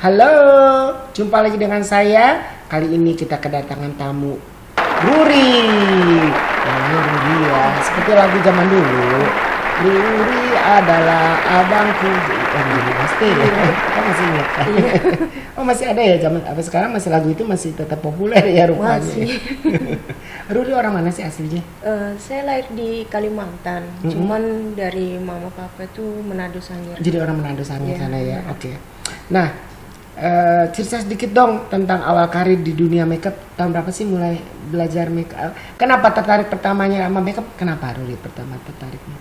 Halo, jumpa lagi dengan saya. Kali ini kita kedatangan tamu Ruri. Namanya Ruri ya, seperti lagu zaman dulu. Ruri adalah abangku. Gini pasti ya. Oh, masih ingat. Oh, masih ada ya zaman apa sekarang masih lagu itu masih tetap populer ya rupanya. Masih. Ruri orang mana sih aslinya? Saya lahir di Kalimantan, cuman dari mama papa itu Manado Sangir. Jadi orang Manado Sangir Iya. sana ya. Oke. Nah, cerita sedikit dong tentang awal karir di dunia makeup. Tahun berapa sih mulai belajar makeup? Kenapa tertarik pertamanya sama makeup? Kenapa Ruli pertama tertariknya?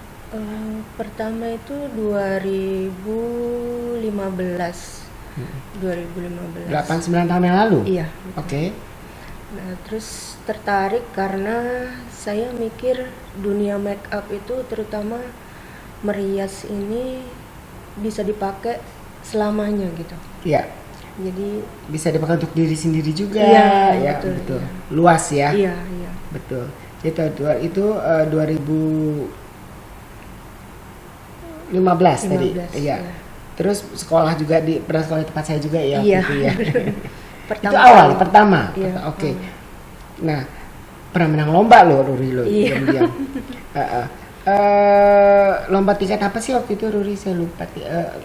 Pertama itu 2015. 2015. 8-9 tahun yang lalu? Iya. Oke. Nah, terus tertarik karena saya mikir dunia makeup itu terutama merias ini bisa dipakai selamanya gitu. Iya. Jadi Bisa dipakai untuk diri sendiri juga. Iya, Ya, betul, betul. iya. Luas ya. iya. Betul. Itu 2015 tadi. 15, Iya. iya. Terus sekolah juga pernah sekolah di tempat saya juga ya. Iya. Gitu ya. Pertama Itu awal kali. pertama. Iya. Oke. Nah, pernah menang lomba loh Ruri lo. Iya. Diam-diam. Lomba tingkat apa sih waktu itu Ruri, saya lupa.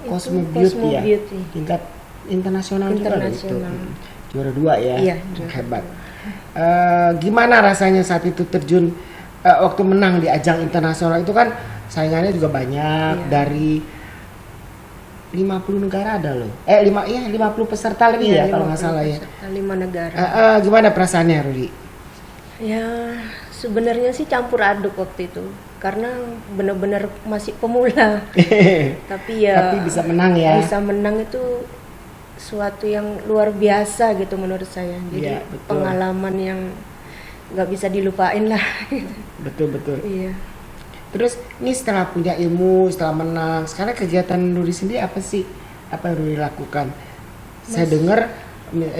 Cosmo Beauty Cosmo ya. Beauty. Tingkat internasional juga loh itu. Internasional. Juara 2 ya. Iya, juara Hebat. Gimana rasanya saat itu terjun waktu menang di ajang internasional itu kan saingannya juga banyak. Iya. Dari 50 negara ada loh. 50 peserta lebih ya kalau nggak salah ya. 5 negara. Gimana perasaannya Rudi? Ya, sebenarnya sih campur aduk waktu itu. Karena benar-benar masih pemula. Tapi ya Tapi bisa menang ya. Bisa menang itu suatu yang luar biasa gitu menurut saya. Jadi Iya, betul. pengalaman yang nggak bisa dilupain lah. Betul. Iya. Terus ini setelah punya ilmu, setelah menang, sekarang kegiatan Rudi sendiri apa sih? Apa yang Rudi lakukan? Saya dengar,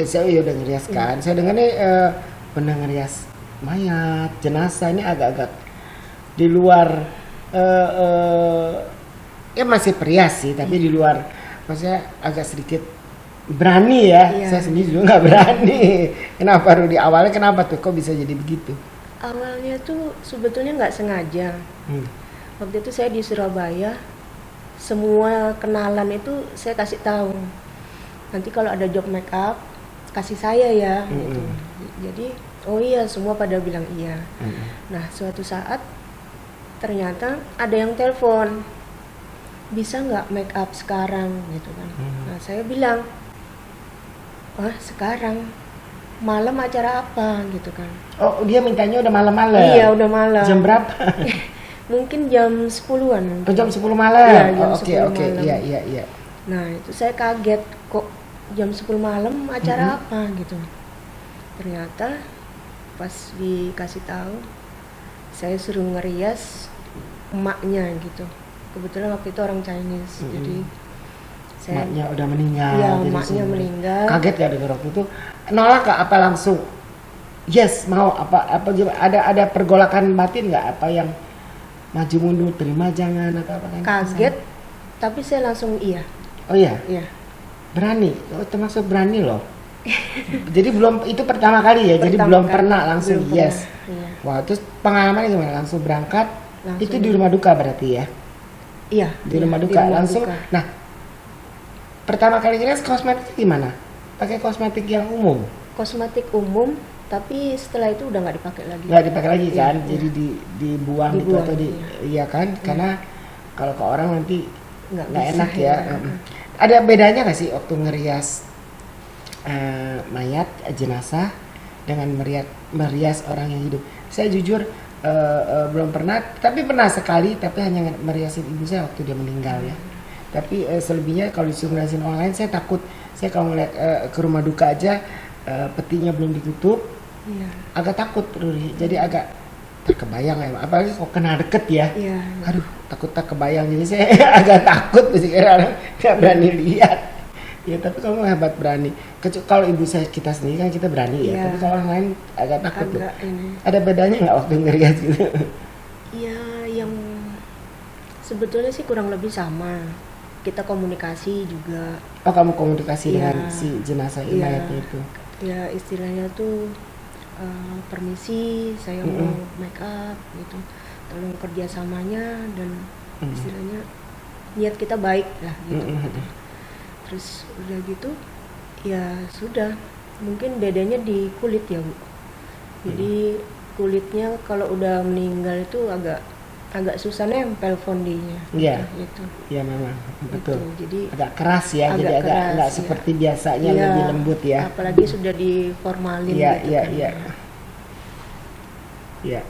saya udah ngerias kan. Saya dengar nih pernah ngerias mayat, jenazah, ini agak-agak di luar ya masih perias sih, tapi di luar, maksudnya agak sedikit berani ya. Iya. Saya sendiri juga nggak berani. Kenapa Rudi awalnya kenapa tuh? Kok bisa jadi begitu? Awalnya tuh sebetulnya nggak sengaja. Waktu itu saya di Surabaya, semua kenalan itu saya kasih tahu. Nanti kalau ada job make up, kasih saya ya. Gitu. Jadi, oh iya, semua pada bilang iya. Nah, suatu saat ternyata ada yang telepon, bisa nggak make up sekarang gitu kan. Nah, saya bilang, wah sekarang, malam acara apa gitu kan. Oh, dia mintanya udah malam-malam? Iya, udah malam. Jam berapa? Mungkin jam 10-an. Oh, jam 10 malam? Iya, jam Oke, 10 oke. malam. Iya. Nah, itu saya kaget, kok jam 10 malam acara apa gitu. Ternyata pas dikasih tahu, saya suruh ngerias emaknya gitu. Kebetulan waktu itu orang Chinese, jadi saya Emaknya udah meninggal. Iya, jadi emaknya semua- meninggal. Kaget gak dengar waktu itu? Nolak gak apa langsung? Yes, mau apa gimana? Ada pergolakan batin nggak? Apa yang maju mundur, terima jangan atau apa kan? kaget, tapi saya langsung iya. Oh iya, Iya. berani. Oh, termasuk berani loh. Jadi belum itu pertama kali ya. Jadi Pertama belum kali, pernah langsung belum yes. pernah, iya. Wah, terus pengalamannya gimana? Langsung berangkat. Langsung. Itu di rumah duka berarti ya? Iya, Di rumah iya, duka langsung. duka. Nah, pertama kali ngeliat kosmetik gimana? Pakai kosmetik yang umum? Kosmetik umum, tapi setelah itu udah nggak dipakai lagi. Nggak dipakai lagi kan? Iya, Jadi dibuang gitu Dibuang, atau iya kan? Karena kalau ke orang nanti Nggak nggak bisa, enak ya. Ada bedanya nggak sih waktu ngerias mayat jenazah dengan merias orang yang hidup? Saya jujur belum pernah, tapi pernah sekali, tapi hanya meriasin ibu saya waktu dia meninggal ya. Tapi selebihnya kalau disuruh ngeriasin online saya takut. Saya kalau ngeliat ke rumah duka aja petinya belum ditutup, Iya. agak takut Ruri. Jadi agak terkebayang ya, apalagi kok kena deket ya. Iya. Aduh, takut tak kebayang, jadi saya agak takut sih karena nggak berani lihat. Ya tapi kamu hebat berani. Kalau ibu saya kita sendiri kan kita berani ya, Iya. tapi kalau orang lain agak takut loh. Agak ini. Ada bedanya nggak waktu ngerias gitu? Iya, yang sebetulnya sih kurang lebih sama. kita komunikasi juga. Oh, kamu komunikasi Iya. dengan si jenazah Iya. mayatnya itu. Ya istilahnya tuh permisi, saya mau make up gitu, tolong kerjasamanya, dan istilahnya niat kita baik lah gitu. Terus udah gitu ya sudah, mungkin bedanya di kulit ya Bu. Jadi kulitnya kalau udah meninggal itu agak susah nempel fondinya. Iya. Gitu. Iya memang betul. Gitu. Jadi Agak keras ya, jadi agak keras, nggak ya. seperti biasanya, Iya, lebih lembut ya. apalagi sudah diformalin Iya, gitu iya, kan. iya. Iya.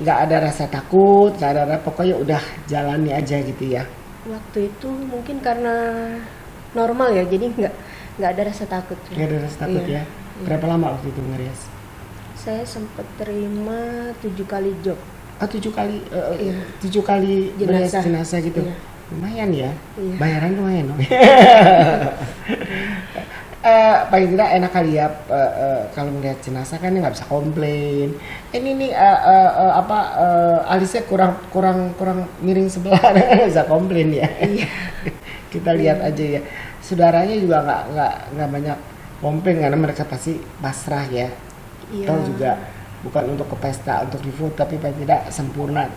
Nggak ada rasa takut, nggak ada pokoknya udah jalani aja gitu ya. Waktu itu mungkin karena normal ya, jadi nggak ada rasa takut. Nggak ada rasa takut Iya. ya. Berapa lama waktu itu ngerias? Saya sempat terima 7 kali job. Oh, 7 kali, Iya. 7 kali ngerias Jenazah. jenazah gitu. Iya. Lumayan ya. Iya. Bayaran lumayan dong. Paling tidak enak kali ya, kalau melihat jenazah kan nggak bisa komplain. Ini nih alisnya kurang miring sebelah, nggak bisa komplain ya. Iya. Kita lihat aja ya. Saudaranya juga nggak banyak komplain karena mereka pasti pasrah ya. Iya. Tahu juga bukan untuk ke pesta, untuk di foto, tapi paling tidak sempurna.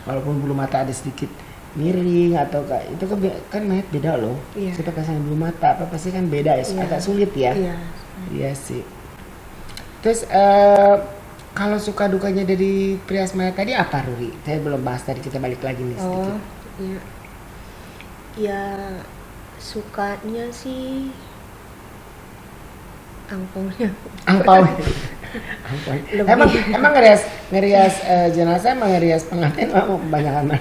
Walaupun bulu mata ada sedikit miring atau itu kan mayat beda loh. Iya. Kita pasang bulu mata apa pasti kan beda ya, Iya. agak sulit ya. Iya. Iya sih. Terus kalau suka dukanya dari Prias mayat tadi apa, Ruri? Saya belum bahas tadi, kita balik lagi nih sedikit. Oh, iya. Ya sukanya sih angpaunya. Angpau. Angpau. Lebih. Emang ngerias jenazah, emang ngerias pengantin banyak mana?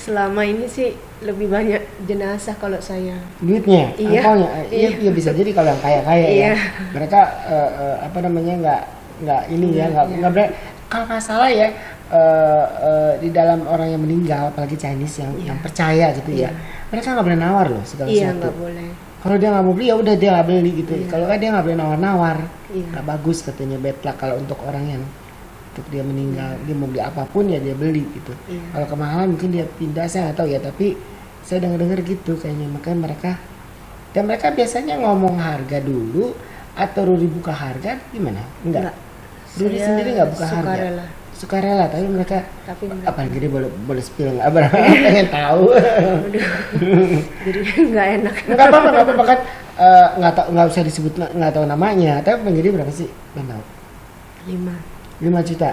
Selama ini sih lebih banyak jenazah kalau saya. Duitnya, Iya. angpaunya, Iya. iya bisa jadi kalau yang kaya-kaya ya. Iya. Mereka apa namanya nggak ini ya, nggak berani. Kalau nggak salah ya, di dalam orang yang meninggal, apalagi Chinese yang percaya gitu ya, mereka nggak boleh nawar loh segala Iya, sesuatu. nggak boleh. Kalau dia nggak mau beli ya udah dia nggak beli gitu. Kalau kan dia nggak boleh nawar-nawar, Iya. nggak bagus katanya, bad luck kalau untuk orang yang untuk dia meninggal, dia mau beli apapun ya dia beli gitu. Iya. Kalau kemahalan mungkin dia pindah, saya nggak tahu ya, tapi saya dengar gitu kayaknya, makanya mereka biasanya ngomong harga dulu atau Ruri buka harga gimana? Enggak. Ruri Saya sendiri nggak buka harga. sukarela. Sukarela, tapi mereka Tapi mereka- apalagi dia boleh spill nggak berapa pengen tahu. Jadi nggak enak. Nggak apa-apa kan, nggak usah disebut, nggak tahu namanya, tapi pengen berapa sih? Nggak tahu. 5 juta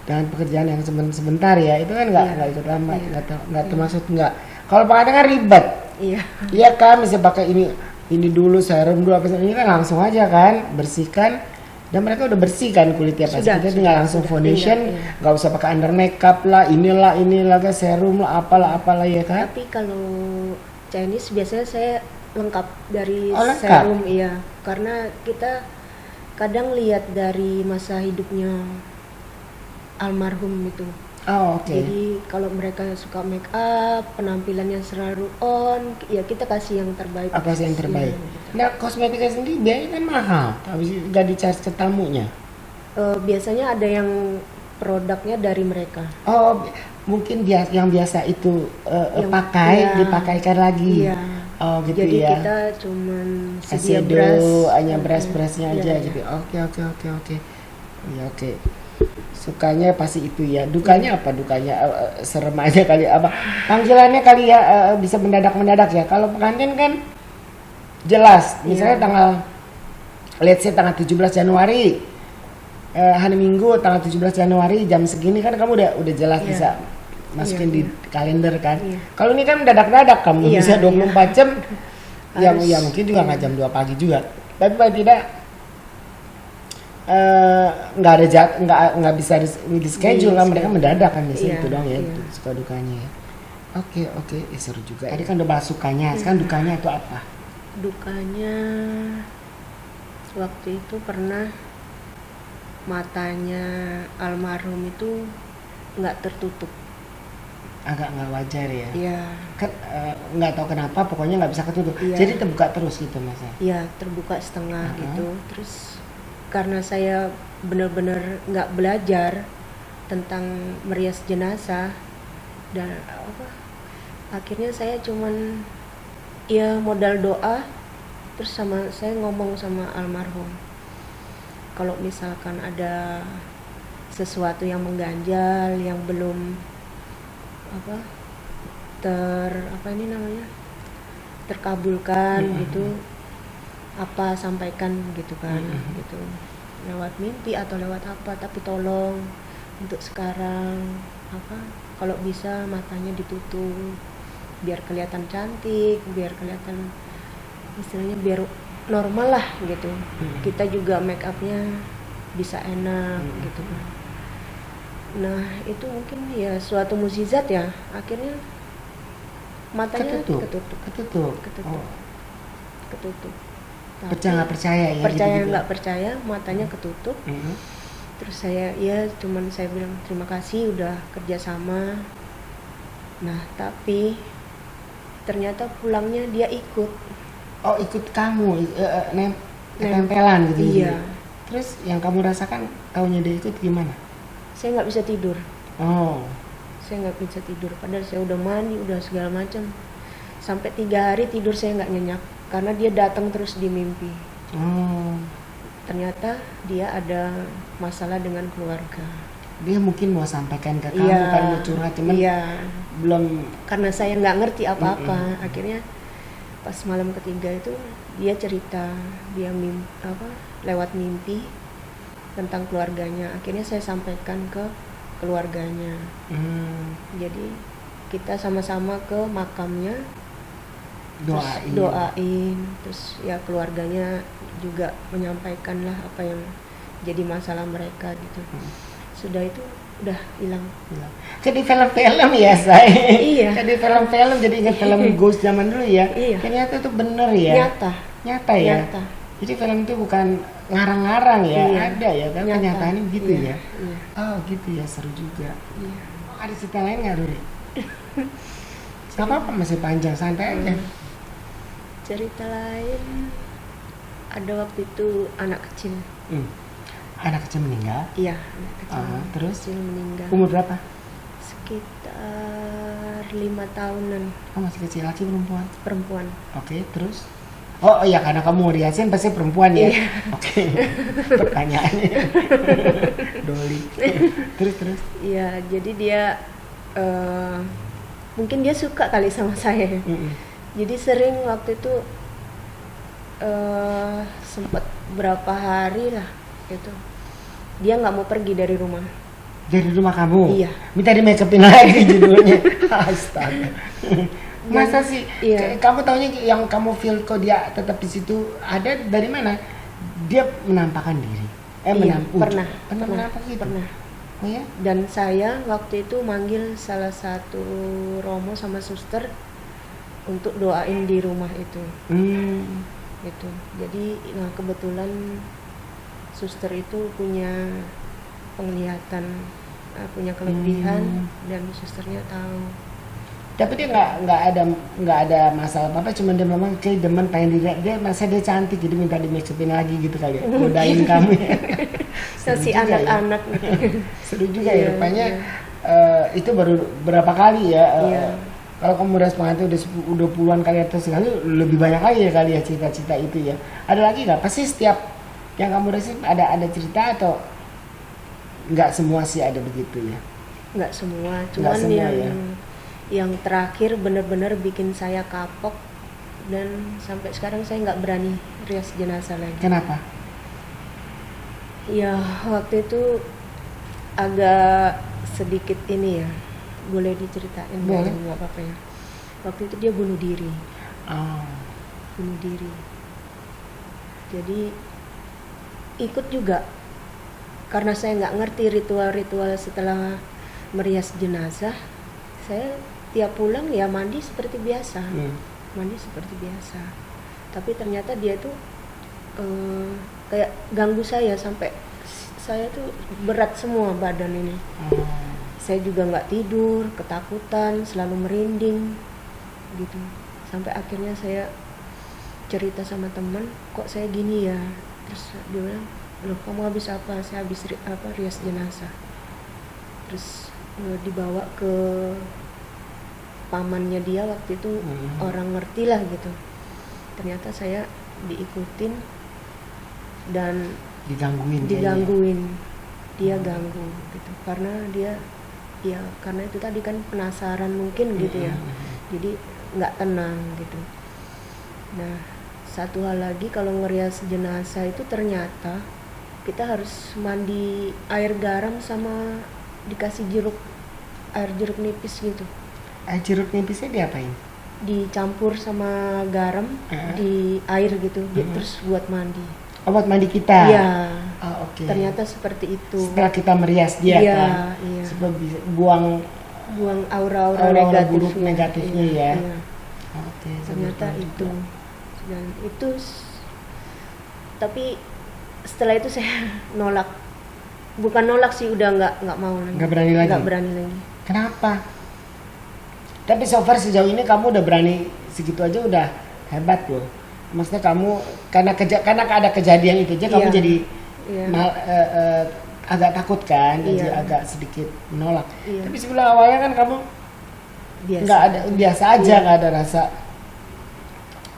dengan pekerjaan yang sebentar ya, itu kan nggak ikut lama, nggak termasuk nggak. Kalau pengadaan kan ribet. Iya. Iya kan, bisa pakai ini dulu, serum dulu, apa ini kan langsung aja kan, bersihkan, dan mereka udah bersih kan kulitnya, pas Sudah, kita tinggal langsung sudah. foundation, Iya. nggak usah pakai under makeup lah, inilah kan, serum lah, apalah ya kan. Tapi kalau Chinese biasanya saya lengkap dari Oh, lengkap? serum, iya. Karena kita kadang lihat dari masa hidupnya almarhum itu. Oh, oke. Jadi kalau mereka suka make up, penampilannya selalu on, ya kita kasih yang terbaik. Apa sih yang terbaik? Iya, gitu. Nah, kosmetika sendiri biayanya kan mahal, tapi nggak di-charge ke tamunya. Biasanya ada yang produknya dari mereka. Oh, mungkin yang biasa itu Yang- pakai, iya. dipakaikan lagi. Iya. Oh, gitu Jadi ya. kita cuman Kasih sedia brush, hanya brush-brushnya Iya, aja iya. gitu. Oke. Ya oke. Sukanya pasti itu ya. Dukanya apa? Dukanya serem aja kali, apa? Panggilannya kali ya, bisa mendadak ya. Kalau pengantin kan jelas. Misalnya Iya. tanggal, let's say tanggal 17 Januari. Hari Minggu tanggal 17 Januari jam segini kan kamu udah jelas Iya. bisa masukin Iya, di kalender kan. Iya. Kalau ini kan dadak-dadak, kamu Iya, bisa 24 jam. Ya, Harus, ya mungkin juga nggak jam 2 pagi juga. Tapi paling tidak nggak ada nggak bisa di schedule kan, mereka mendadak kan biasanya. Iya, Itu dong ya, iya. itu suka dukanya ya. Oke, seru juga. Tadi kan udah bahas sukanya, sekarang dukanya itu apa? Dukanya waktu itu pernah matanya almarhum itu nggak tertutup. Agak nggak wajar ya. Iya, Kan nggak tahu kenapa, pokoknya nggak bisa ketutup. Iya. Jadi terbuka terus gitu mas ya. iya terbuka setengah Uh-huh. gitu. Terus karena saya benar-benar nggak belajar tentang merias jenazah dan akhirnya saya cuman ya modal doa, terus saya ngomong sama almarhum, kalau misalkan ada sesuatu yang mengganjal, yang belum apa apa ini namanya, terkabulkan gitu, apa sampaikan gitu kan, gitu, lewat mimpi atau lewat apa, tapi tolong untuk sekarang apa, kalau bisa matanya ditutup biar kelihatan cantik, biar kelihatan istilahnya biar normal lah gitu. Kita juga make upnya bisa enak gitu kan. Nah itu mungkin ya suatu mukjizat ya, akhirnya matanya ketutup. Oh. Ketutup. Percaya nggak percaya ya? Percaya nggak percaya, matanya ketutup. Terus saya bilang terima kasih udah kerjasama. Nah tapi ternyata pulangnya dia ikut. Oh ikut kamu, tempelan gitu. Iya. Terus yang kamu rasakan, taunya dia ikut gimana? Saya nggak bisa tidur. Oh. Saya nggak bisa tidur, padahal saya udah mandi, udah segala macam. Sampai 3 hari tidur saya nggak nyenyak, karena dia datang terus di mimpi. Oh. Ternyata dia ada masalah dengan keluarga. Dia mungkin mau sampaikan ke kamu, kan mau curhat, cuman belum, karena saya nggak ngerti apa-apa. Akhirnya pas malam ketiga itu dia cerita, dia lewat mimpi tentang keluarganya. Akhirnya saya sampaikan ke keluarganya. Jadi kita sama-sama ke makamnya, doain, terus ya keluarganya juga menyampaikan lah apa yang jadi masalah mereka gitu. Sudah itu udah hilang. Jadi film-film ya saya. Iya. Jadi film-film, jadi ingat film ghost zaman dulu ya. Iya. Ternyata itu bener ya. Nyata ya. Nyata. Jadi film itu bukan ngarang-ngarang ya, iya. Ada ya, kan kenyataannya gitu iya. ya. Iya. Oh gitu ya, seru juga. Iya. Ada cerita lain nggak Duri? Gak apa-apa, masih panjang, santai aja. Cerita lain, ada waktu itu anak kecil. Anak kecil meninggal? Iya, anak kecil. Terus? Kecil meninggal. Umur berapa? Sekitar 5 tahunan. Oh masih kecil, laki perempuan? Perempuan. Oke, terus? Oh iya, karena kamu riasin pasti perempuan ya? Iya. Oke, pertanyaannya. Doli. Terus? Iya, jadi dia mungkin dia suka kali sama saya. Jadi sering waktu itu sempat berapa hari lah gitu, dia nggak mau pergi dari rumah. Dari rumah kamu? Iya. Minta di make upin lagi judulnya. Astaga. Masa sih? Iya. Kamu taunya yang kamu feel kok dia tetap di situ ada dari mana? Dia menampakkan diri. Pernah menampakkan gitu. Pernah. Oh ya? Dan saya waktu itu manggil salah satu romo sama suster untuk doain di rumah itu. Gitu. Jadi kebetulan suster itu punya penglihatan, punya kelebihan, dan susternya tahu. Tapi dia nggak ada masalah apa, cuma dia memang kayak demen pengen dilihat dia, masa dia cantik jadi minta di make upin lagi gitu kali ya, godain kamu ya. Si anak-anak gitu. Seru juga ya rupanya. Itu baru berapa kali ya? Kalau kamu respon itu udah puluhan kali atau sekali, lebih banyak lagi ya kali ya cerita-cerita itu ya. Ada lagi nggak? Pasti setiap yang kamu receive ada cerita atau nggak semua sih ada begitu ya? Nggak semua, cuman yang terakhir benar-benar bikin saya kapok dan sampai sekarang saya nggak berani rias jenazah lagi. Kenapa? Ya waktu itu agak sedikit ini ya, boleh diceritain? Boleh. Nggak apa-apa ya. Waktu itu dia bunuh diri. Bunuh diri. Jadi ikut juga karena saya nggak ngerti ritual-ritual setelah merias jenazah. Saya tiap pulang ya mandi seperti biasa, tapi ternyata dia tuh kayak ganggu saya sampai saya tuh berat semua badan ini. Saya juga nggak tidur, ketakutan, selalu merinding gitu, sampai akhirnya saya cerita sama teman, kok saya gini ya. Terus dia bilang, loh kamu habis apa? Saya habis rias jenazah. Terus dibawa ke pamannya dia waktu itu orang ngerti lah gitu. Ternyata saya diikutin dan digangguin. Dia ganggu gitu karena dia ya karena itu tadi kan penasaran mungkin gitu ya. Jadi nggak tenang gitu. Nah, satu hal lagi kalau ngerias jenazah itu ternyata kita harus mandi air garam sama dikasih air jeruk nipis gitu. Air jeruk nipisnya diapain? Dicampur sama garam di air gitu, terus buat mandi. Oh, buat mandi kita? Iya. Oh, oke. Ternyata seperti itu. Setelah kita merias dia kan? Iya. Supaya bisa buang aura-aura negatifnya ya. Iya. Oke, ternyata itu. Dan itu tapi setelah itu saya nolak. Bukan nolak sih, udah nggak mau lagi. Nggak berani lagi? Nggak berani lagi. Kenapa? Tapi so far sejauh ini kamu udah berani segitu aja udah hebat loh. Maksudnya kamu karena ada kejadian itu aja kamu jadi agak takut kan, jadi agak sedikit menolak. Tapi sebelum awalnya kan kamu biasa aja, nggak ada rasa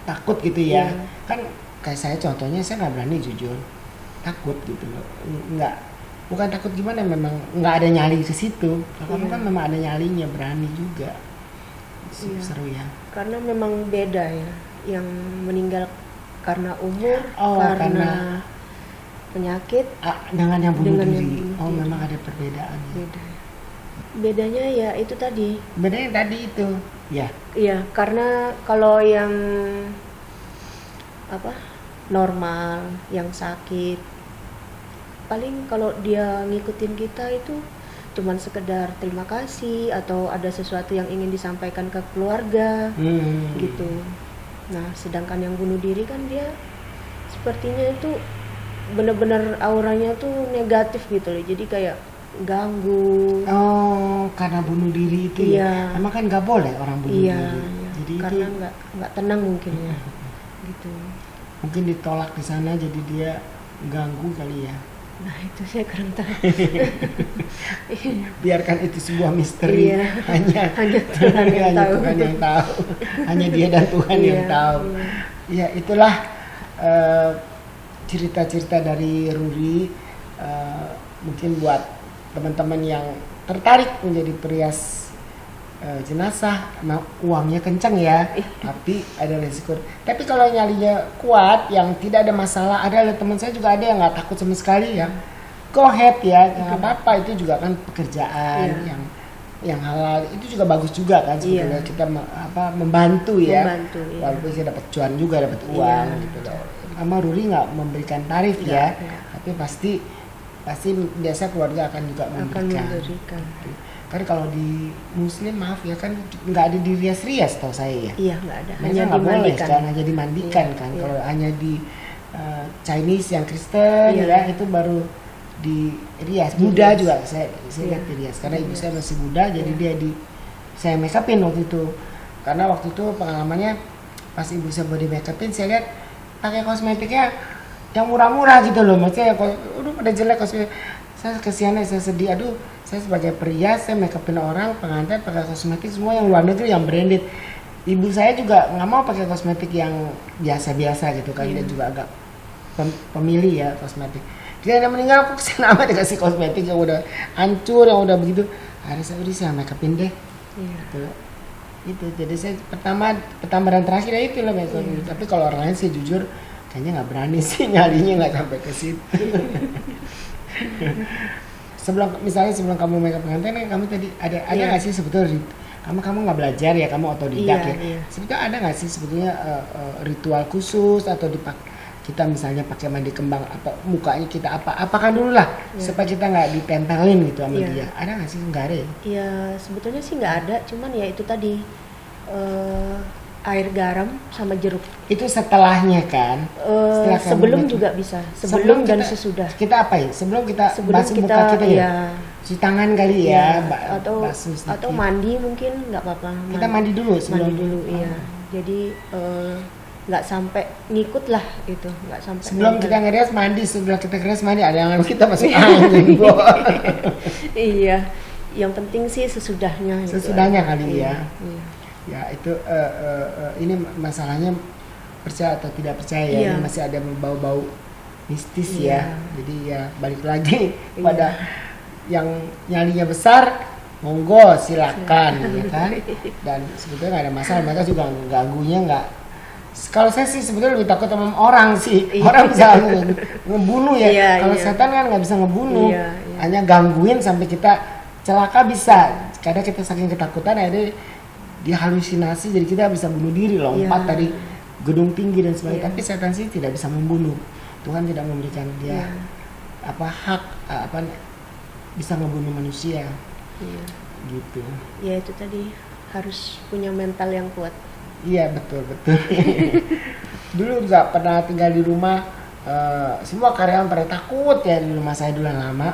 takut gitu ya. Kan kayak saya contohnya, saya nggak berani jujur, takut gitu loh. Bukan takut gimana, memang nggak ada nyali ke situ. Kamu kan memang ada nyalinya, berani juga. Seru ya. Karena memang beda ya, yang meninggal karena umur, karena penyakit, dengan yang bunuh diri. Yang bunuh diri. Memang ada perbedaannya. Bedanya ya itu tadi. Bedanya tadi itu, ya. Iya, karena kalau yang normal, yang sakit, paling kalau dia ngikutin kita itu cuman sekedar terima kasih atau ada sesuatu yang ingin disampaikan ke keluarga gitu. Nah, sedangkan yang bunuh diri kan dia sepertinya itu benar-benar auranya tuh negatif gitu loh. Jadi kayak ganggu. Oh, karena bunuh diri itu ya. Emang kan nggak boleh orang bunuh diri. Iya. Jadi karena nggak tenang mungkin ya. Gitu. Mungkin ditolak di sana jadi dia ganggu kali ya. Nah, itu saya kurang tahu. Biarkan itu sebuah misteri. Hanya Tuhan yang tahu. Tuhan yang tahu. Hanya dia dan Tuhan yang tahu. Ya, itulah cerita-cerita dari Ruri. Mungkin buat teman-teman yang tertarik menjadi perias jenazah, uangnya kencang ya, tapi ada resiko. Tapi kalau nyalinya kuat, yang tidak ada masalah, ada teman saya juga ada yang nggak takut sama sekali ya, go ahead ya, nggak apa-apa, itu juga kan pekerjaan yang halal, itu juga bagus juga kan sebetulnya. Kita membantu ya, walaupun saya dapat cuan juga, dapat uang gitu loh. Sama Ruri nggak memberikan tarif ya, tapi pasti biasa keluarga akan juga memberikan. Kan kalau di Muslim maaf ya kan nggak ada dirias-rias tau saya ya. Iya, nggak ada. Hanya dimandikan kan, hanya dimandikan kan. Kalau hanya di Chinese yang Kristen ya itu baru dirias. Buddha juga saya lihat dirias karena ibu saya masih Buddha, jadi saya make upin waktu itu. Karena waktu itu pengalamannya pas ibu saya body make upin, saya lihat pakai kosmetiknya yang murah-murah gitu loh. Maksudnya pada jelek kosmetik. Saya kesian, saya sedih. Aduh, saya sebagai perias, saya make upin orang, pengantin pakai kosmetik semua yang luar negeri, yang branded. Ibu saya juga nggak mau pakai kosmetik yang biasa-biasa gitu kan. Dia juga agak pemilih ya kosmetik. Dia yang meninggal, aku kesana amat dikasih kosmetik yang udah hancur, yang udah begitu. Akhirnya saya make upin deh. Gitu. Jadi saya pertama dan terakhir ya itu lah make upin. Tapi kalau orang lain sih jujur kayaknya nggak berani sih, nyalinya nggak sampai ke situ. Sebelum kamu make up pengantin, kamu tadi ada nggak sih sebetulnya kamu nggak belajar ya, kamu otodidak ya. Sebetulnya ada nggak sih sebetulnya ritual khusus atau kita misalnya pakai mandi kembang atau mukanya kita apakan dulu lah supaya kita nggak ditempelin gitu sama dia. Ada nggak sih? Nggak ada ya? Iya, sebetulnya sih nggak ada, cuman ya itu tadi air garam sama jeruk. Itu setelahnya kan? Sebelum juga bisa. Sebelum dan sesudah. Kita apa ya? Sebelum kita basuh muka kita ya? Cuci tangan kali ya? Atau mandi mungkin nggak apa-apa. Kita mandi dulu sebelum. Mandi dulu, iya. Jadi nggak sampai ngikut lah itu, nggak sampai. Sebelum kita ngerias mandi, setelah kita ngerias mandi, ada yang kita masuk angin. Iya. Yang penting sih sesudahnya. Sesudahnya kali ya. Iya. Ya itu ini masalahnya percaya atau tidak percaya ya, Iya. ini masih ada bau-bau mistis Iya. ya. Jadi ya balik lagi Iya. pada yang nyalinya besar, monggo silakan ya kan. Dan sebetulnya nggak ada masalah, mereka juga ganggunya nggak. Kalau saya sih sebetulnya lebih takut sama orang sih. Iya. Orang bisa ngebunuh ya. Iya, Kalau iya. setan kan nggak bisa ngebunuh, Iya, iya. hanya gangguin sampai kita celaka bisa. Kadang kita saking ketakutan akhirnya dia halusinasi, jadi kita bisa bunuh diri, lompat Iya. dari gedung tinggi dan sebagainya. Iya. Tapi setan sih tidak bisa membunuh. Tuhan tidak memberikan dia Iya. hak bisa ngebunuh manusia Iya. gitu. Ya itu tadi harus punya mental yang kuat. Iya betul. Dulu nggak pernah tinggal di rumah, semua karyawan pada takut ya di rumah saya dulu yang lama.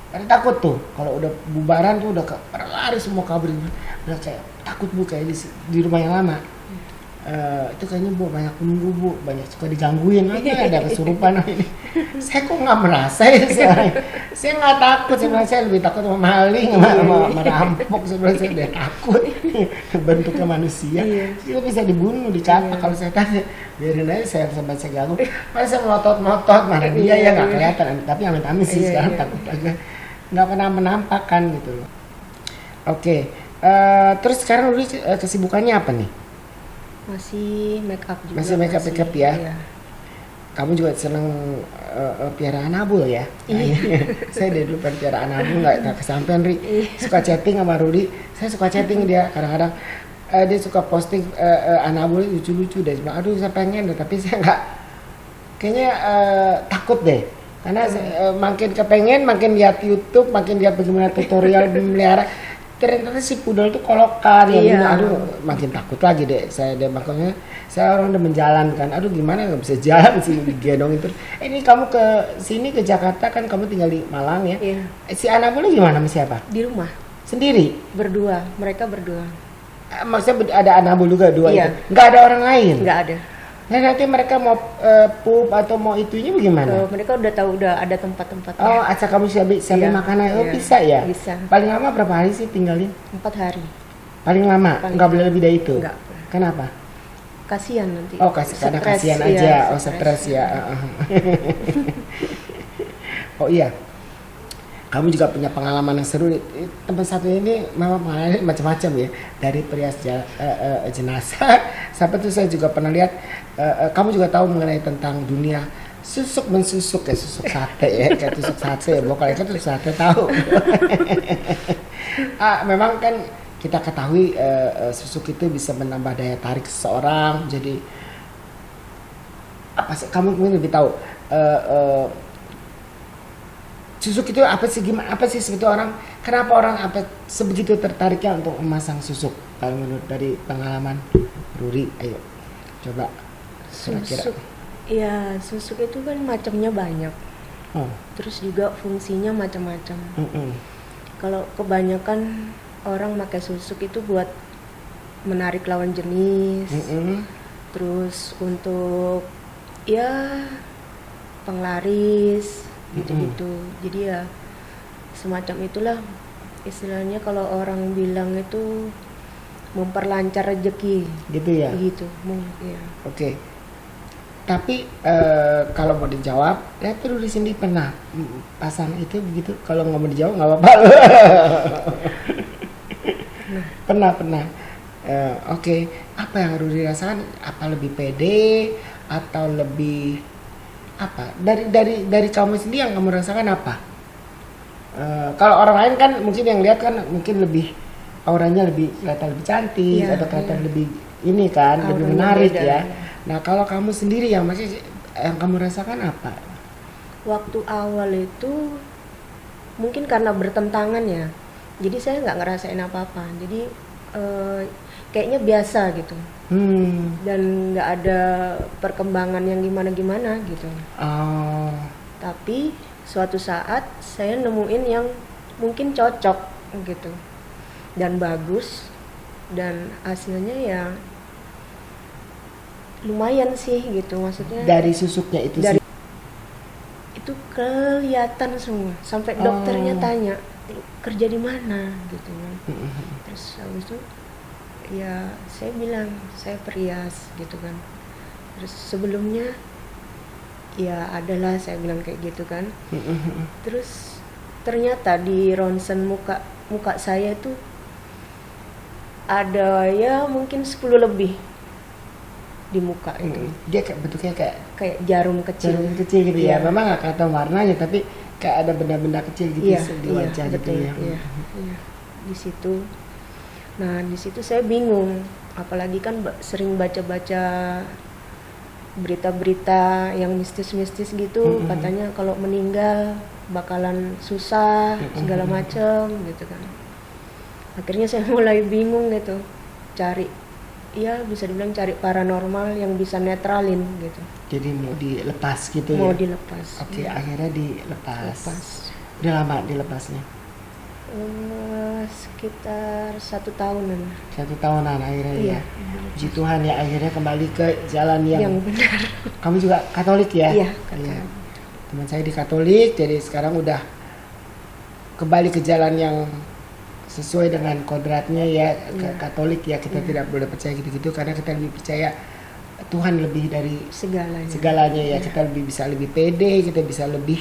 Pada takut tuh kalau udah bubaran tuh udah pada lari semua kabur. Udah kayak takut Bu kayak di rumah yang lama. Itu kayaknya Bu banyak penunggu Bu, banyak suka digangguin, ada kesurupan ini. Saya kok nggak merasa ya sekarang. Saya nggak takut, sebenarnya saya lebih takut sama maling, sama merampok, sebenarnya saya udah takut. Bentuknya manusia, Iya. itu bisa dibunuh, dicapak. Kalau saya tanya, biarin aja saya sampai saya ganggu. Masa saya melotot-melotot, mana dia ya nggak kelihatan. Tapi amit-amit sih Iya, sekarang iya. takut aja, nggak pernah menampakkan gitu loh. Oke, terus sekarang Rudi kesibukannya apa nih? Masih make up juga. Masih make up ya? Iya. Kamu juga seneng piara anabul ya? Iya. Saya dari dulu pengen piara anabul nggak kesampean Ri. Iya. Suka chatting sama Rudi. Saya suka chatting dia kadang-kadang. Dia suka posting anabul lucu-lucu deh. Aduh saya pengen deh, tapi saya nggak. Kayaknya takut deh. Karena makin kepengen, makin lihat YouTube, makin lihat bagaimana tutorial memelihara. Ternyata si pudel tuh kolokan ya. Iya. Aduh makin takut lagi deh. Makanya saya orang udah menjalankan. Aduh gimana nggak bisa jalan sih digendongin terus. Ini kamu ke sini ke Jakarta kan, kamu tinggal di Malang ya. Iya. Si anabulnya gimana sama siapa? Di rumah Sendiri? berdua, mereka berdua. Maksudnya ada anabul juga dua Iya. itu? Nggak ada orang lain? Nggak ada. Nah nanti mereka mau pup atau mau itunya bagaimana? Mereka udah tahu, udah ada tempat-tempatnya. Oh, asal kamu siapin Iya, makanan, iya. bisa ya? Bisa. Paling lama berapa hari sih tinggalin? 4 hari. Paling lama? Paling- Nggak boleh lebih dari itu? Nggak. Kenapa? Kasihan nanti. Oh, karena Stres, kasihan iya, aja. Oh, stres ya. Oh iya. Kamu juga punya pengalaman yang seru. Tempat satu ini memang pengalaman macam-macam ya. Dari perias jenazah sampai itu saya juga pernah lihat. Kamu juga tahu mengenai tentang dunia susuk mensusuk ya, susuk sate ya, kayak tusuk sate ya. Kalau itu tusuk sate tahu. Memang kan kita ketahui susuk itu bisa menambah daya tarik seseorang. Jadi apa sih, kamu mungkin lebih tahu susuk itu apa sih, gimana, apa sih sebetulnya orang, kenapa orang apa sebegitu tertariknya untuk memasang susuk? Kalau menurut dari pengalaman Ruri, ayo coba kira-kira. Susuk. Ya, susuk itu kan macamnya banyak. Oh, Terus juga fungsinya macam-macam. mm-mm. Kalau kebanyakan orang pakai susuk itu buat menarik lawan jenis. Mm-mm. Terus untuk ya penglaris gitu-gitu. Jadi ya semacam itulah istilahnya, kalau orang bilang itu memperlancar rezeki Gitu ya. gitu. Ya. Oke. Tapi kalau mau dijawab, ya perlu di sini pernah pasang itu begitu. Kalau nggak mau dijawab nggak apa-apa. Pernah. Oke. Apa yang harus dirasakan? Apa lebih pede atau lebih apa? Dari kamu sendiri yang kamu rasakan apa? Kalau orang lain kan mungkin yang lihat kan mungkin lebih auranya lebih kelihatan lebih cantik, Iya, atau kelihatan iya. lebih ini kan, lebih Auranya menarik beda, ya. ya. Nah kalau kamu sendiri yang kamu rasakan apa? Waktu awal itu mungkin karena bertentangan ya, jadi saya nggak ngerasain apa-apa. Jadi kayaknya biasa gitu, dan nggak ada perkembangan yang gimana-gimana gitu. Oh, Tapi suatu saat saya nemuin yang mungkin cocok gitu dan bagus, dan hasilnya ya lumayan sih gitu, maksudnya dari susuknya itu dari sih. itu kelihatan semua, sampai dokternya tanya kerja di mana gitu kan. Terus habis itu Ya saya bilang saya perias gitu kan. Terus sebelumnya ya adalah saya bilang kayak gitu kan. Terus ternyata di ronsen muka saya itu ada ya mungkin 10 lebih di muka itu. Dia kayak bentuknya Kayak jarum kecil. jarum kecil gitu ya. Iya. Memang nggak kelihatan warnanya, tapi kayak ada benda-benda kecil gitu Iya, di wajah gitu betul, ya. iya. Di situ. Nah, di situ saya bingung, apalagi kan sering baca-baca berita-berita yang mistis-mistis gitu, katanya kalau meninggal bakalan susah, segala macam gitu kan. Akhirnya saya mulai bingung gitu, cari, ya bisa dibilang cari paranormal yang bisa netralin gitu. Jadi mau dilepas gitu Mau ya. dilepas. Oke, akhirnya dilepas. Lepas. Udah lama dilepasnya. Sekitar 1 tahunan. 1 tahunan akhirnya Iya. ya. Puji Tuhan ya, akhirnya kembali ke jalan Yang yang benar. kamu juga Katolik ya? Iya, Iya. Teman saya di Katolik, jadi sekarang udah kembali ke jalan yang sesuai dengan kodratnya ya, ke Katolik ya. Kita tidak boleh percaya gitu-gitu karena kita lebih percaya Tuhan lebih dari segalanya ya. Kita lebih pede, kita bisa lebih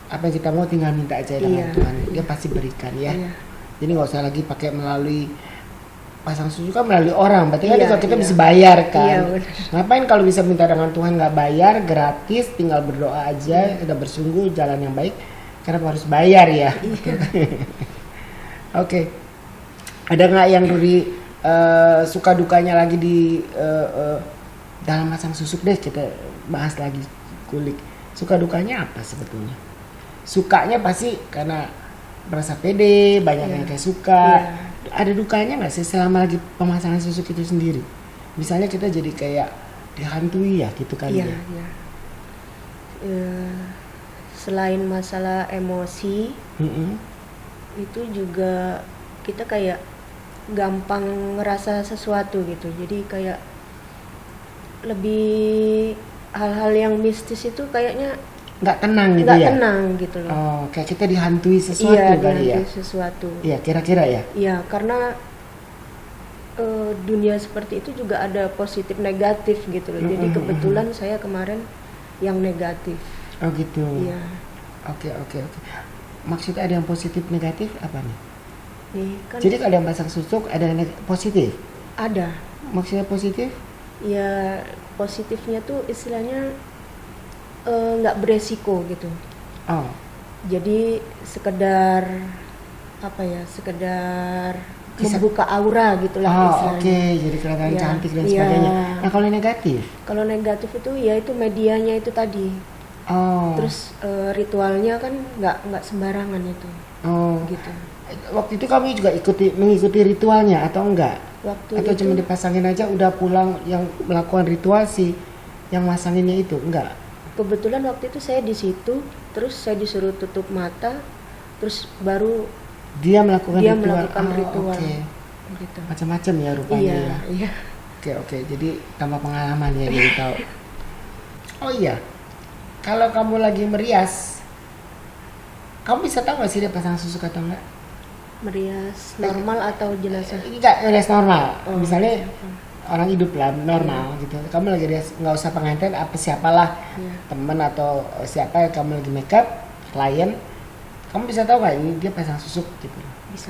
apa yang kita mau tinggal minta aja dengan Tuhan, dia pasti berikan ya. Jadi nggak usah lagi pakai melalui pasang susu kan melalui orang, berarti kan kalau kita bisa bayar kan. Ngapain kalau bisa minta dengan Tuhan nggak bayar, gratis, tinggal berdoa aja, kita bersungguh jalan yang baik. Kenapa harus bayar ya? Oke. Ada nggak yang Ruri suka dukanya lagi di dalam pasang susuk deh, kita bahas lagi, kulik. Suka dukanya apa sebetulnya? Sukanya pasti karena merasa pede, banyak yang kayak suka. Ada dukanya nggak sih selama lagi pemasangan susuk itu sendiri? Misalnya kita jadi kayak dihantui ya gitu kan ya? Selain masalah emosi, itu juga kita kayak gampang ngerasa sesuatu gitu. Jadi kayak lebih hal-hal yang mistis itu kayaknya nggak tenang gitu nggak ya? tenang gitu loh. Oh, kayak kita dihantui sesuatu kali ya? Dihantui sesuatu. Iya, kira-kira ya? Iya, karena dunia seperti itu juga ada positif negatif gitu loh. Jadi kebetulan saya kemarin yang negatif. Oh gitu. Iya. Oke. Maksudnya ada yang positif negatif apa nih? Kan Jadi kalau yang pasang susuk ada yang positif? ada. Maksudnya positif? Ya positifnya tuh istilahnya nggak beresiko gitu. Oh. Jadi sekedar apa ya? Sekedar membuka aura gitulah istilahnya. Oke. Jadi kelihatan cantik dan sebagainya. Nah kalau negatif? Kalau negatif itu ya itu medianya itu tadi. Oh. Terus ritualnya kan nggak sembarangan itu. Oh. Gitu. Waktu itu kami juga mengikuti ritualnya atau enggak? Atau Waktu cuma itu dipasangin aja udah pulang yang melakukan ritual sih yang masanginnya itu enggak? kebetulan waktu itu saya di situ, terus saya disuruh tutup mata, terus baru Dia melakukan dia ritual. melakukan ritual. Oke. Gitu. Macam-macam ya rupanya ya. Iya. Oke. Jadi tambah pengalaman ya jadi tahu. Oh iya. Kalau kamu lagi merias, kamu bisa tahu nggak sih dia pasang susuk atau enggak? Merias normal atau jenazah? Enggak, merias normal. Oh, Misalnya orang hidup lah normal gitu. Kamu lagi rias, nggak usah pengantin apa siapalah teman atau siapa yang kamu lagi make up, klien. Kamu bisa tahu nggak ini dia pasang susuk gitu? Bisa.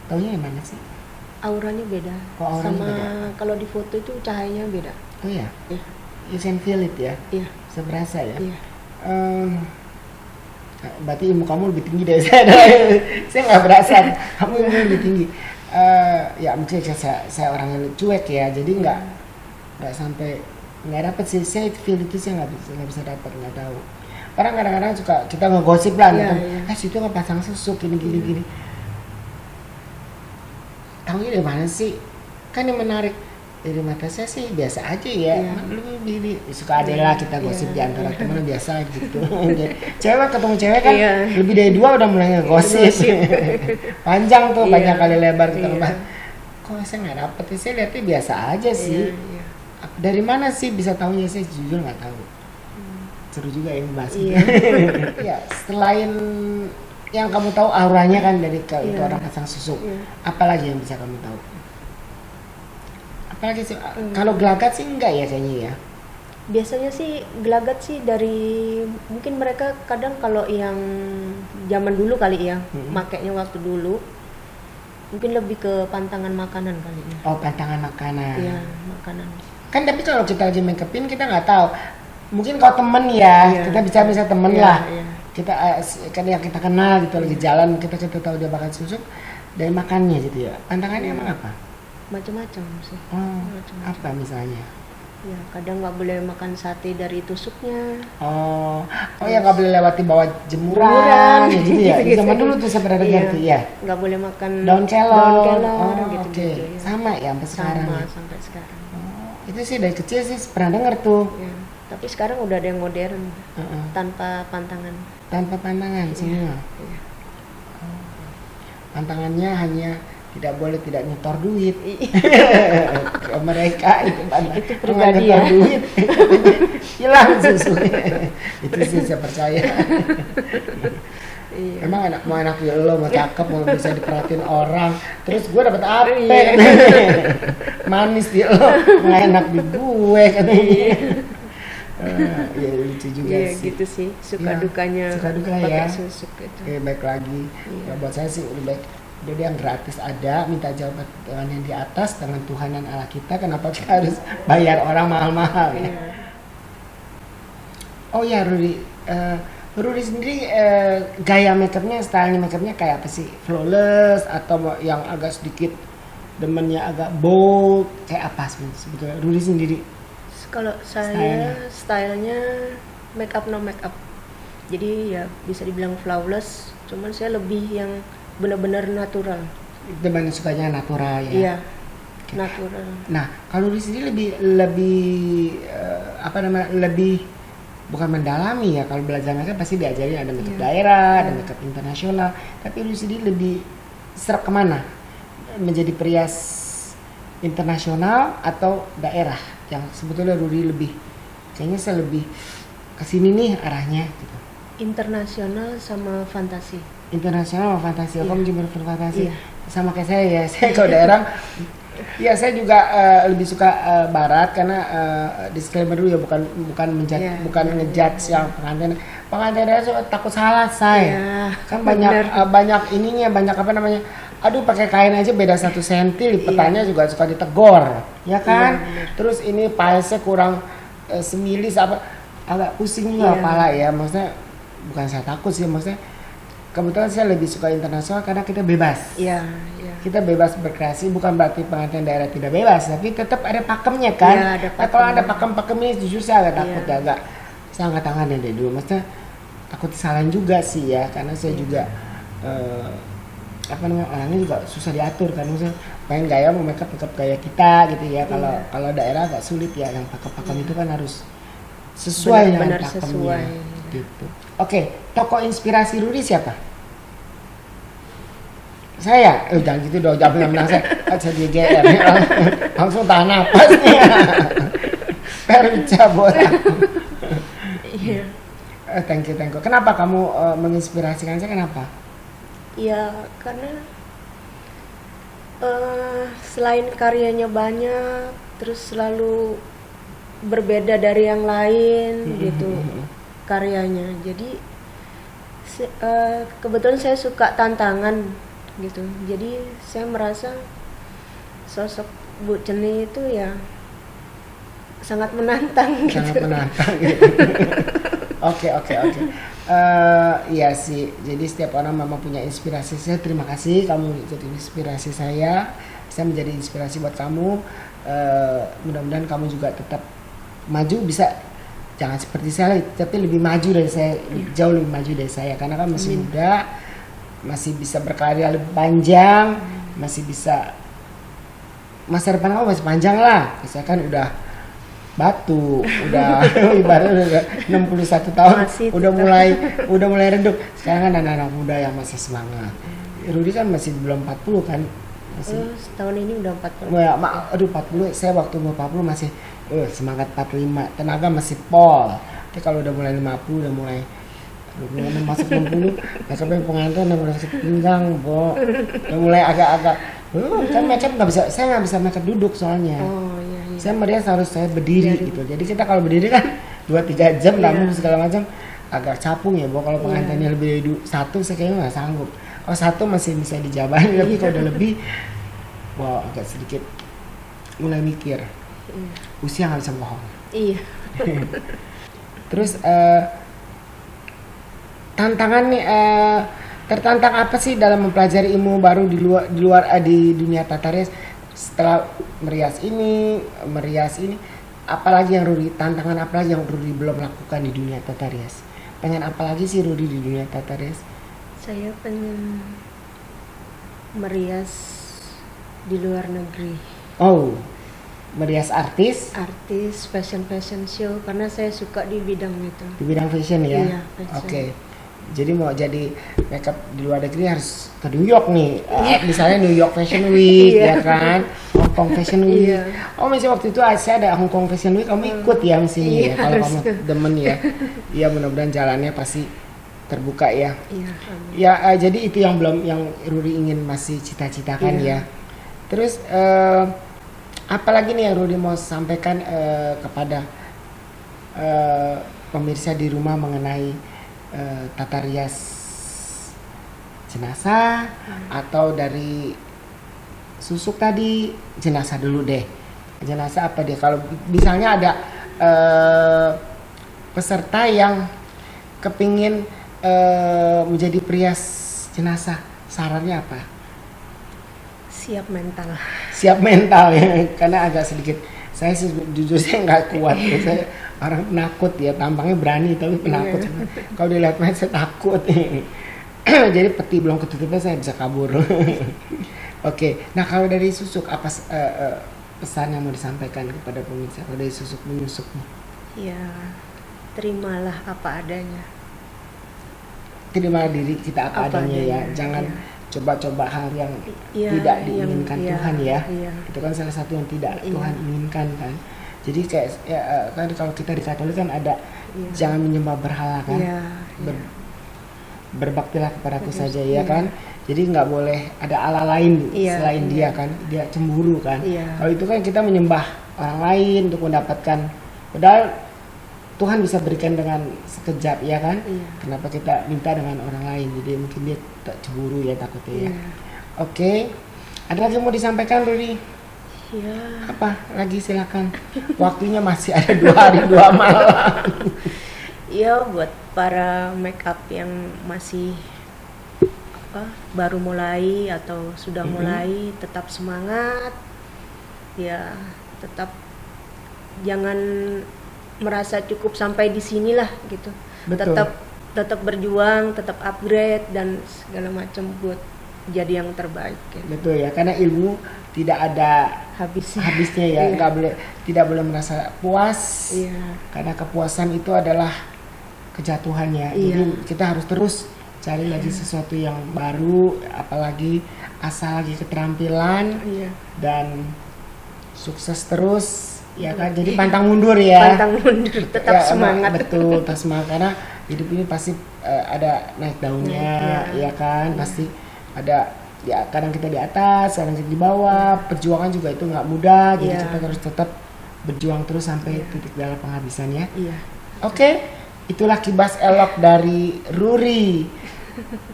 Taunya yang mana sih? Auranya beda. Oh, auranya sama beda. kalau di foto itu cahayanya beda. Oh ya. Iya. You can feel it ya. Iya. Bisa berasa ya. Iya. Berarti ilmu kamu lebih tinggi dari saya. Saya nggak berasa. Kamu ilmu lebih tinggi. Ya mungkin saya orang yang cuek ya, jadi nggak sampai nggak dapat sih. Saya feel itu saya nggak bisa dapat, nggak tahu. Orang kadang-kadang suka kita ngegosip lah, situ nggak pasang susuk gini. Tahu dari mana sih? Kan yang menarik dari mata saya sih biasa aja ya. Lebih suka ada lah kita gosip di antara teman biasa gitu. Cewek ketemu cewek kan lebih dari 2 udah mulai ngegosip. Panjang tuh, banyak kali lebar kita ngebahas. Kok saya nggak dapet? Saya lihatnya biasa aja sih. Dari mana sih bisa tahunya? Saya jujur nggak tahu. Seru juga yang bahas gitu. Ya, selain yang kamu tahu auranya kan dari itu orang pasang susuk. Apalagi yang bisa kamu tahu? Apalagi sih, kalau gelagat sih enggak ya kayaknya ya. Biasanya sih gelagat sih dari mungkin mereka kadang kalau yang zaman dulu kali ya, makainya waktu dulu mungkin lebih ke pantangan makanan kali ya. Oh, pantangan makanan. Iya, makanan. Kan tapi kalau kita lagi make upin kita nggak tahu. Mungkin kalau temen ya, Iya. kita bisa temen Iya, lah. iya. Kita kan yang kita kenal gitu lagi jalan kita tahu dia bakal susuk dari makannya gitu ya. Pantangannya emang apa? Macam-macam sih. Oh, Macam-macam. apa misalnya? Ya, kadang nggak boleh makan sate dari tusuknya. Oh ya nggak boleh lewati bawah jemuran, Jemuran, ya gitu ya. gitu-gitu. Zaman dulu tuh saya pernah dengar tuh ya. Nggak boleh makan Daun kelor. daun kelor Oh, gitu, oke. ya. Sama ya sampai sekarang. Sama Ya? sampai sekarang. Oh, itu sih dari kecil sih pernah dengar tuh. Ya. Tapi sekarang udah ada yang modern Heeh. tanpa pantangan. Tanpa pantangan semua. Iya. Pantangannya hanya tidak boleh tidak nyetor duit. Iya. Ke mereka itu pantangan. Itu pribadi Nyetor ya. duit. Hilang susunya. Itu sih saya percaya. Iya. Emang mau enak di lo, mau cakep, mau bisa diperhatiin orang. Terus gue dapet apa? Iya. Manis di lo, nggak enak di gue katanya. Ya lucu juga Iya sih. gitu sih, suka Iya, dukanya suka duka pakai ya. susuk itu. Oke, baik lagi. Iya. Ya, buat saya sih lebih baik jadi yang gratis ada, minta jawab dengan yang di atas, dengan Tuhan dan Allah kita. Kenapa kita harus bayar orang mahal-mahal ya? Iya. Oh ya Rudy, Rudy sendiri gaya makeupnya, stylenya makeupnya kayak apa sih? Flawless atau yang agak sedikit demennya agak bold, kayak apa sebetulnya Rudy sendiri? Kalau saya stylenya make up no make up. Jadi ya bisa dibilang flawless, cuman saya lebih yang benar-benar natural. Demen sukanya natural ya. Iya. Natural. Nah, kalau Rudy sendiri lebih apa namanya? Lebih bukan mendalami ya, kalau belajar makeup pasti diajarin ada makeup daerah, ada makeup internasional, tapi Rudy sendiri lebih serap kemana? Menjadi perias internasional atau daerah? Yang sebetulnya Rudy lebih, kayaknya saya lebih kesini nih arahnya gitu. Internasional sama fantasi. Internasional sama fantasi, kamu juga fantasi. Iya. Sama kayak saya ya, saya kalau daerah ya saya juga lebih suka barat karena disclaimer dulu ya, bukan ngejudge yang pengantin daerah suka takut salah saya. Kan banyak ininya, banyak apa namanya, aduh pakai kain aja beda 1 senti lipatannya juga suka ditegor ya kan. Terus ini paesnya kurang semilis apa, agak pusing juga kepala ya. Maksudnya bukan saya takut sih, maksudnya kebetulan saya lebih suka internasional karena kita bebas. Iya. Kita bebas berkreasi, bukan berarti pengantin daerah tidak bebas, tapi tetap ada pakemnya kan. Iya, ada Nah, kalau ada pakem ini jujur saya agak takut, agak saya angkat tangan dari dulu. Maksudnya takut kesalahan juga sih ya, karena saya juga apa namanya, orangnya juga susah diatur kan. Maksudnya pengen gaya mau makeup gaya kita gitu ya. Kalau daerah agak sulit ya, yang pakem itu kan harus sesuai dengan pakemnya. Sesuai. Gitu. Oke, tokoh inspirasi Rudy siapa? Saya, jangan gitu dong, jangan menang saya di GR langsung tahan napas nih. Perca buat aku. Iya. Thank you. Kenapa kamu menginspirasikan saya, kenapa? Ya karena selain karyanya banyak, terus selalu berbeda dari yang lain gitu karyanya. Jadi kebetulan saya suka tantangan gitu. Jadi saya merasa sosok Bu Ceni itu ya sangat menantang gitu. Sangat menantang gitu. Oke. Iya sih. Jadi setiap orang memang punya inspirasi. Saya terima kasih kamu jadi inspirasi saya. Saya menjadi inspirasi buat kamu. Mudah-mudahan kamu juga tetap maju, bisa jangan seperti saya tapi lebih maju dari saya, jauh lebih maju dari saya karena kan masih muda, masih bisa berkarya lebih panjang, masih bisa, masa depan kamu masih panjang lah. Saya kan udah batu, udah ibaratnya udah 61 tahun, Masih udah mulai redup. Sekarang kan anak-anak muda yang masih semangat. Rudy kan masih belum 40 kan? Masih. Tahun ini udah 40. Ya, aduh 40, saya waktu umur 40 masih semangat 45, tenaga masih pol. Tapi kalau udah mulai 50, udah mulai masuk 60, sampai pengantin udah mulai masuk pinggang, udah mulai agak-agak kan makeup nggak bisa, saya nggak bisa makeup duduk soalnya. Saya merias harus saya berdiri gitu. Jadi kita kalau berdiri kan 2-3 jam namun segala macam agak capung ya, bahwa kalau pengantinnya lebih dari 1 saya kayaknya nggak sanggup. Oh 1 masih bisa dijabani, tapi kalau udah lebih, wah agak sedikit mulai mikir. Usia nggak bisa bohong. Iya. Terus tantangan nih, tertantang apa sih dalam mempelajari ilmu baru di dunia tata rias setelah merias ini, apalagi yang Ruri, tantangan apalagi yang Ruri belum lakukan di dunia tata rias? Pengen apa lagi sih Ruri di dunia tata rias? Saya pengen merias di luar negeri. Oh, merias artis Fashion show, karena saya suka di bidang itu. di bidang fashion ya. Iya, fashion. Oke. Jadi mau jadi makeup di luar negeri harus ke New York nih. Misalnya New York Fashion Week ya kan, Hong Kong Fashion Week. Oh masih waktu itu saya ada Hong Kong Fashion Week, kamu ikut ya mestinya ya kalau kamu demen ya. Iya mudah-mudahan jalannya pasti terbuka ya. Iya. Ya jadi itu yang Ruri ingin masih cita-citakan ya. Terus apalagi nih yang Ruri mau sampaikan kepada pemirsa di rumah mengenai tata rias jenazah atau dari susuk tadi? Jenazah dulu deh. Jenazah apa deh? Kalau misalnya ada peserta yang kepingin menjadi perias jenazah, sarannya apa? Siap mental ya, karena agak sedikit saya jujur saya nggak kuat ya. Saya orang penakut ya, tampangnya berani tapi penakut. Kalau dilihat main saya takut. Jadi peti belum ketutupnya saya bisa kabur. Oke, nah kalau dari susuk apa pesan yang mau disampaikan kepada pemirsa kalau dari susuk menyusuk? Ya, terimalah apa adanya. Terima diri kita apa adanya ya, jangan coba-coba hal yang tidak diinginkan Tuhan ya. Itu kan salah satu yang tidak Tuhan inginkan kan. Jadi kayak kan kalau kita di Katolik kan ada jangan menyembah berhala kan. Berbaktilah kepadaku saja ya kan. Jadi nggak boleh ada Allah lain selain Dia kan. Dia cemburu kan. Kalau itu kan kita menyembah orang lain untuk mendapatkan, padahal Tuhan bisa berikan dengan sekejap ya kan. Kenapa kita minta dengan orang lain? Jadi mungkin dia tak cemburu ya takutnya ya. Oke. Ada lagi mau disampaikan Ruri? Apa lagi silakan. Waktunya masih ada 2 hari 2 malam. Iya, buat para make up yang masih baru mulai atau sudah mulai, tetap semangat. Ya, tetap jangan merasa cukup sampai di sinilah gitu. Betul. Tetap berjuang, tetap upgrade dan segala macam buat jadi yang terbaik. Gitu. Betul ya, karena ilmu tidak ada habisnya ya. Tidak boleh merasa puas. Karena kepuasan itu adalah kejatuhan ya. Jadi kita harus terus cari lagi sesuatu yang baru, apalagi asal lagi keterampilan dan sukses terus. Ya kan, jadi pantang mundur ya. Tetap semangat. Betul, tetap semangat karena hidup ini pasti ada naik daunnya, ya kan, pasti ada ya. Kadang kita di atas, kadang kita di bawah. Perjuangan juga itu nggak mudah, jadi kita harus tetap berjuang terus sampai titik dalam penghabisannya. Oke, itulah kibas elok dari Ruri.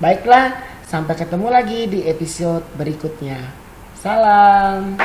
Baiklah, sampai ketemu lagi di episode berikutnya. Salam.